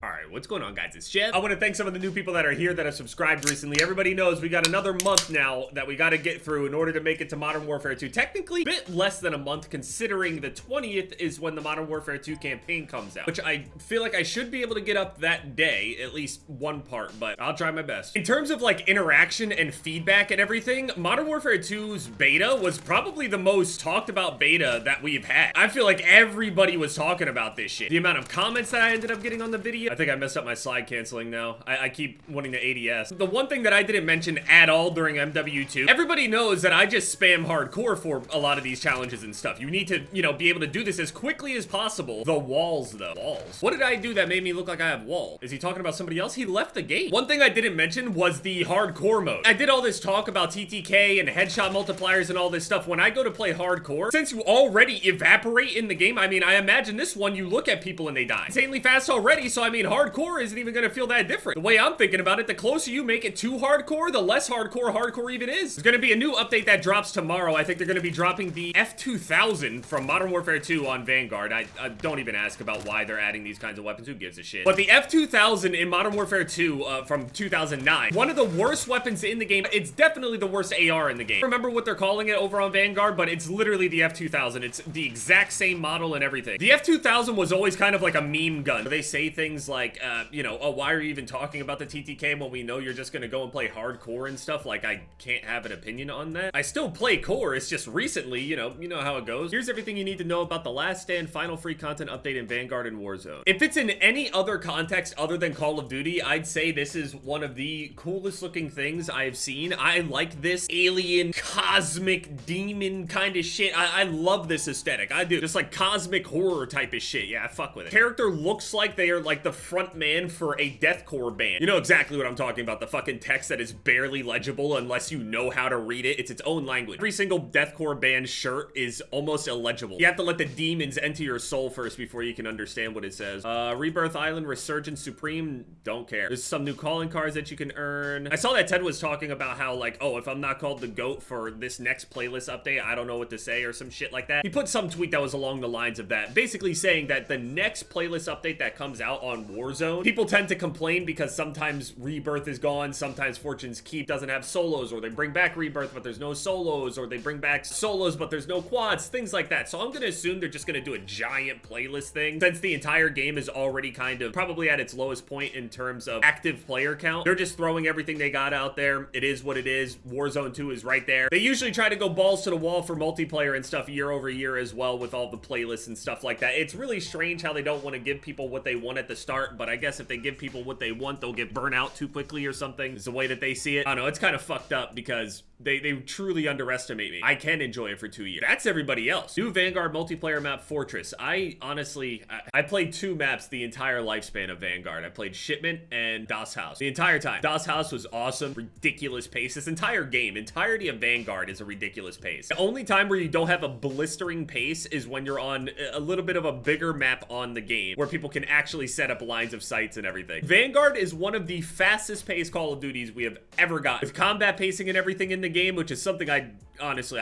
Alright, what's going on, guys? It's Jeff. I want to thank some of the new people that are here that have subscribed recently. Everybody knows we got another month now that we got to get through in order to make it to Modern Warfare 2. Technically, a bit less than a month, considering the 20th is when the Modern Warfare 2 campaign comes out, which I feel like I should be able to get up that day, at least one part, but I'll try my best. In terms of like interaction and feedback and everything, Modern Warfare 2's beta was probably the most talked about beta that we've had. I feel like everybody was talking about this shit. The amount of comments that I ended up getting on the video, I think I messed up my slide canceling now. I keep wanting to ADS. The one thing that I didn't mention at all during MW2, everybody knows that I just spam hardcore for a lot of these challenges and stuff. You need to, you know, be able to do this as quickly as possible. The walls, though. Walls. What did I do that made me look like I have wall? Is he talking about somebody else? He left the game. One thing I didn't mention was the hardcore mode. I did all this talk about TTK and headshot multipliers and all this stuff. When I go to play hardcore, since you already evaporate in the game, I mean, I imagine this one, you look at people and they die insanely fast already, so I mean, hardcore isn't even gonna feel that different. The way I'm thinking about it, the closer you make it to hardcore, the less hardcore even is. There's gonna be a new update that drops tomorrow. I think they're gonna be dropping the F2000 from Modern Warfare 2 on Vanguard. I don't even ask about why they're adding these kinds of weapons. Who gives a shit? But the F2000 in Modern Warfare 2 from 2009, one of the worst weapons in the game. It's definitely the worst AR in the game. I remember what they're calling it over on Vanguard, but it's literally the F2000. It's the exact same model and everything. The F2000 was always kind of like a meme gun. They say things like, you know, oh, why are you even talking about the TTK when we know you're just gonna go and play hardcore and stuff? Like, I can't have an opinion on that. I still play core, it's just recently, you know how it goes. Here's everything you need to know about the Last Stand final free content update in Vanguard and Warzone. If it's in any other context other than Call of Duty, I'd say this is one of the coolest looking things I've seen. I like this alien, cosmic, demon kind of shit. I love this aesthetic. I do. Just like cosmic horror type of shit. Yeah, I fuck with it. Character looks like they are like the front man for a deathcore band. You know exactly what I'm talking about. The fucking text that is barely legible unless you know how to read it. It's its own language. Every single deathcore band shirt is almost illegible. You have to let the demons enter your soul first before you can understand what it says. Rebirth Island, Resurgence Supreme, don't care. There's some new calling cards that you can earn. I saw that Ted was talking about how like, oh, if I'm not called the GOAT for this next playlist update, I don't know what to say or some shit like that. He put some tweet that was along the lines of that, basically saying that the next playlist update that comes out on Warzone, people tend to complain because sometimes Rebirth is gone, sometimes Fortune's Keep doesn't have solos, or they bring back Rebirth but there's no solos, or they bring back solos but there's no quads, things like that. So I'm gonna assume they're just gonna do a giant playlist thing. Since the entire game is already kind of probably at its lowest point in terms of active player count, they're just throwing everything they got out there. It is what it is. Warzone 2 is right there. They usually try to go balls to the wall for multiplayer and stuff year over year as well with all the playlists and stuff like that. It's really strange how they don't want to give people what they want at the start, but I guess if they give people what they want, they'll get burnt out too quickly or something. It's the way that they see it. I don't know, it's kind of fucked up because they truly underestimate me. I can enjoy it for 2 years. That's everybody else. New Vanguard multiplayer map Fortress. I honestly, I played 2 maps the entire lifespan of Vanguard. I played Shipment and Das Haus the entire time. Das Haus was awesome. Ridiculous pace. This entire game, entirety of Vanguard is a ridiculous pace. The only time where you don't have a blistering pace is when you're on a little bit of a bigger map on the game where people can actually set up lines of sights and everything. Vanguard is one of the fastest paced Call of Duties we have ever got. With combat pacing and everything in the game, which is something I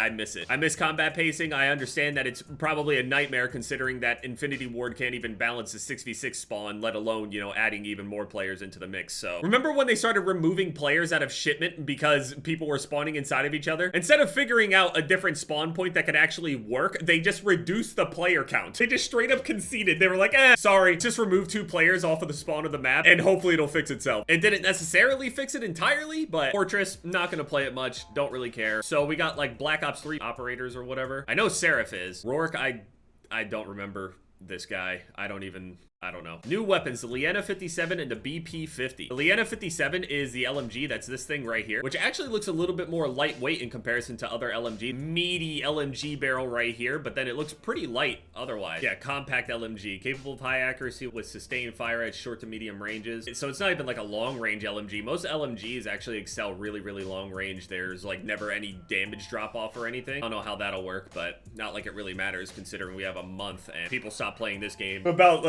miss it. I miss combat pacing. I understand that it's probably a nightmare considering that Infinity Ward can't even balance the 6v6 spawn, let alone, you know, adding even more players into the mix. So remember when they started removing players out of Shipment because people were spawning inside of each other? Instead of figuring out a different spawn point that could actually work, they just reduced the player count. They just straight up conceded. They were like, sorry, just remove 2 players off of the spawn of the map and hopefully it'll fix itself. It didn't necessarily fix it entirely, but Fortress, not gonna play it much, don't really care. So we got like Black Ops 3 operators or whatever. I know Seraph is. Rourke, I don't remember this guy. I don't know. New weapons, the Liena 57 and the BP 50. The Liena 57 is the LMG, that's this thing right here, which actually looks a little bit more lightweight in comparison to other LMG. Meaty LMG barrel right here, but then it looks pretty light otherwise. Yeah, compact LMG, capable of high accuracy with sustained fire at short to medium ranges. So it's not even like a long range LMG. Most LMGs actually excel really, really long range. There's like never any damage drop off or anything. I don't know how that'll work, but not like it really matters considering we have a month and people stop playing this game about,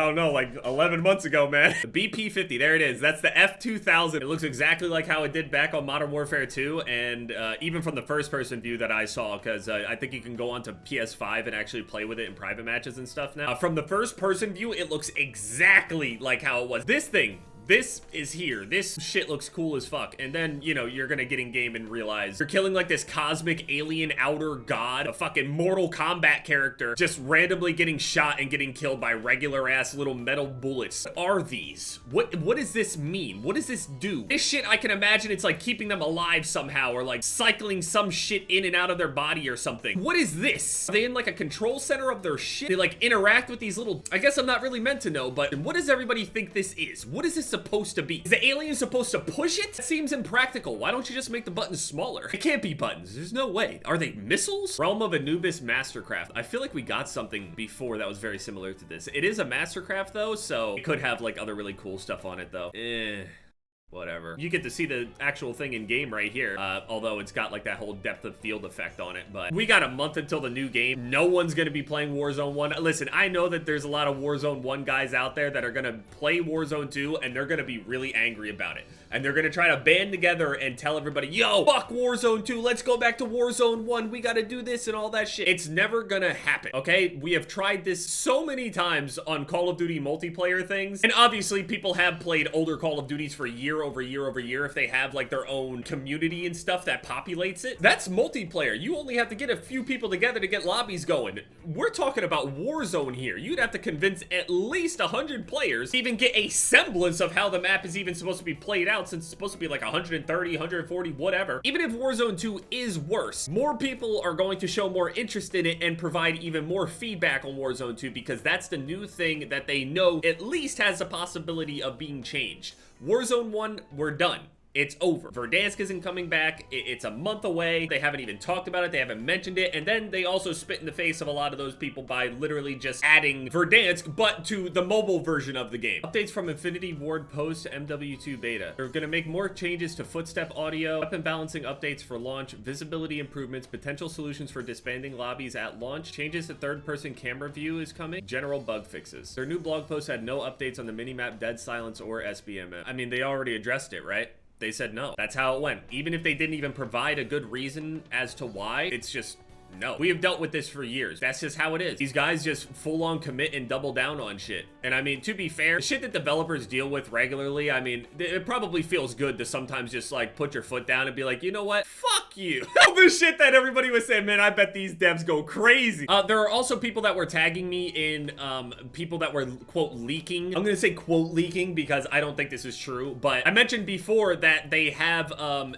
I don't know, like 11 months ago, man. The BP-50, there it is. That's the F-2000. It looks exactly like how it did back on Modern Warfare 2, and even from the first-person view that I saw, because I think you can go onto PS5 and actually play with it in private matches and stuff now. From the first-person view, it looks exactly like how it was. This is here. This shit looks cool as fuck. And then, you know, you're gonna get in game and realize you're killing like this cosmic alien outer god, a fucking Mortal Kombat character, just randomly getting shot and getting killed by regular ass little metal bullets. What are these? What does this mean? What does this do? This shit, I can imagine it's like keeping them alive somehow, or like cycling some shit in and out of their body or something. What is this? Are they in like a control center of their shit? They like interact with these little, I guess I'm not really meant to know, but what does everybody think this is? What is this supposed to be? Is the alien supposed to push it? That seems impractical. Why don't you just make the buttons smaller? It can't be buttons. There's no way. Are they missiles? Realm of Anubis Mastercraft. I feel like we got something before that was very similar to this. It is a Mastercraft though, so it could have like other really cool stuff on it though. Whatever. You get to see the actual thing in game right here, although it's got like that whole depth of field effect on it. But we got a month until the new game. No one's gonna be playing Warzone 1. Listen, I know that there's a lot of Warzone 1 guys out there that are gonna play Warzone 2 and they're gonna be really angry about it. And they're gonna try to band together and tell everybody, yo, fuck Warzone 2, let's go back to Warzone 1, we gotta do this and all that shit. It's never gonna happen, okay? We have tried this so many times on Call of Duty multiplayer things, and obviously people have played older Call of Duties for year over year if they have like their own community and stuff that populates it. That's multiplayer. You only have to get a few people together to get lobbies going. We're talking about Warzone here. You'd have to convince at least 100 players to even get a semblance of how the map is even supposed to be played out, since it's supposed to be like 130, 140, whatever. Even if Warzone 2 is worse, more people are going to show more interest in it and provide even more feedback on Warzone 2, because that's the new thing that they know at least has a possibility of being changed. Warzone 1, we're done. It's over. Verdansk isn't coming back. It's a month away. They haven't even talked about it. They haven't mentioned it. And then they also spit in the face of a lot of those people by literally just adding Verdansk, but to the mobile version of the game. Updates from Infinity Ward post MW2 beta. They're going to make more changes to footstep audio, weapon balancing updates for launch, visibility improvements, potential solutions for disbanding lobbies at launch, changes to third-person camera view is coming, general bug fixes. Their new blog post had no updates on the minimap Dead Silence or SBMM. I mean, they already addressed it, right? They said no. That's how it went. Even if they didn't even provide a good reason as to why, it's just no. We have dealt with this for years. That's just how it is. These guys just full-on commit and double down on shit. And I mean, to be fair, the shit that developers deal with regularly, I mean, it probably feels good to sometimes just like put your foot down and be like, you know what? Fuck you. All the shit that everybody was saying, man, I bet these devs go crazy. There are also people that were tagging me in people that were, quote, leaking. I'm gonna say quote leaking because I don't think this is true, but I mentioned before that they have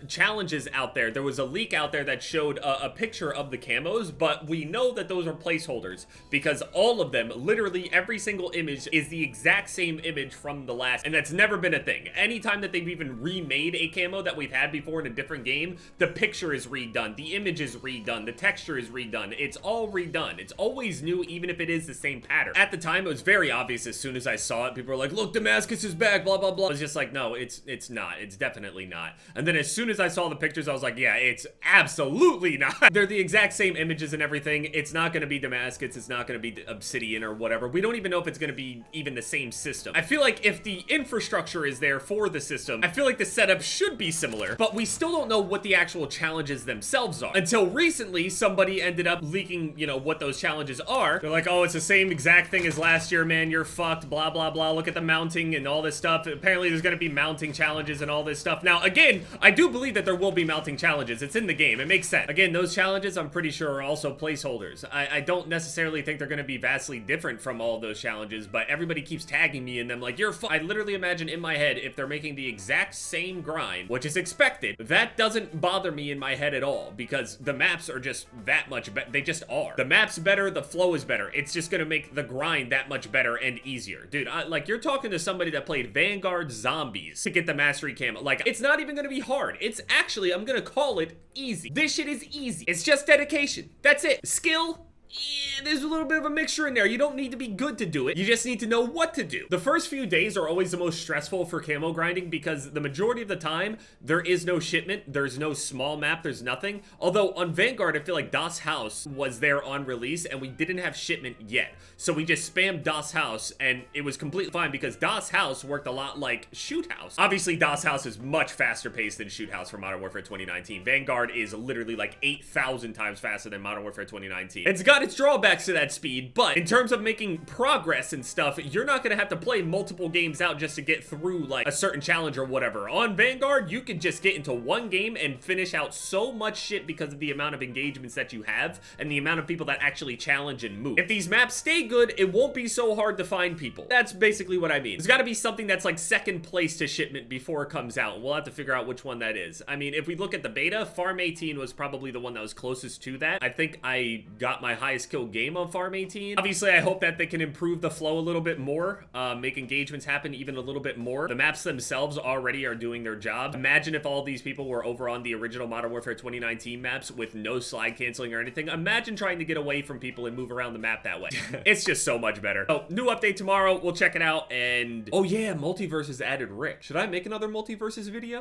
challenges out there. There was a leak out there that showed a picture of the camos, but we know that those are placeholders because all of them, literally every single image is the exact same image from the last, and that's never been a thing. Anytime that they've even remade a camo that we've had before in a different game, the picture is redone, the image is redone, the texture is redone, it's all redone. It's always new, even if it is the same pattern. At the time, it was very obvious as soon as I saw it. People were like, look, Damascus is back, blah, blah, blah. I was just like, no, it's not. It's definitely not. And then as soon as I saw the pictures, I was like, yeah, it's absolutely not. They're the exact same images and everything. It's not going to be Damascus. It's not going to be Obsidian or whatever. We don't even know if it's going to be even the same system. I feel like if the infrastructure is there for the system, I feel like the setup should be similar, but we still don't know what the actual challenges themselves are. Until recently, somebody ended up leaking, you know, what those challenges are. They're like, oh, it's the same exact thing as last year, man. You're fucked, blah, blah, blah. Look at the mounting and all this stuff. Apparently, there's going to be mounting challenges and all this stuff. Now, again, I do believe that there will be mounting challenges. It's in the game. It makes sense. Again, those challenges, I'm pretty sure, are also placeholders. I don't necessarily think they're going to be vastly different from all those challenges, but everybody keeps tagging me in them like, you're I literally imagine in my head, if they're making the exact same grind, which is expected, that doesn't bother me in my head at all, because the maps are just that much better. They just are. The map's better, the flow is better. It's just going to make the grind that much better and easier. Dude, like, you're talking to somebody that played Vanguard Zombies to get the mastery camo. Like, it's not even going to be hard. It's actually, I'm going to call it easy. This shit is easy. It's just dedication. That's it. Skill, yeah, there's a little bit of a mixture in there. You don't need to be good to do it. You just need to know what to do. The first few days are always the most stressful for camo grinding because the majority of the time, there is no shipment, there's no small map, there's nothing. Although on Vanguard, I feel like Das House was there on release and we didn't have shipment yet. So we just spammed Das House and it was completely fine because Das House worked a lot like Shoot House. Obviously, Das House is much faster paced than Shoot House for Modern Warfare 2019. Vanguard is literally like 8,000 times faster than Modern Warfare 2019. It's got its drawbacks to that speed, but in terms of making progress and stuff, you're not gonna have to play multiple games out just to get through like a certain challenge or whatever. On Vanguard, you can just get into one game and finish out so much shit because of the amount of engagements that you have and the amount of people that actually challenge and move. If these maps stay good, it won't be so hard to find people. That's basically what I mean. There's gotta be something that's like second place to shipment before it comes out. We'll have to figure out which one that is. I mean, if we look at the beta, Farm 18 was probably the one that was closest to that. I think I got my highest kill game on Farm 18. Obviously, I hope that they can improve the flow a little bit more, make engagements happen even a little bit more. The maps themselves already are doing their job. Imagine if all these people were over on the original Modern Warfare 2019 maps with no slide canceling or anything. Imagine trying to get away from people and move around the map that way. It's just so much better. So, new update tomorrow. We'll check it out. And oh yeah, Multiverses added Rick. Should I make another Multiverses video?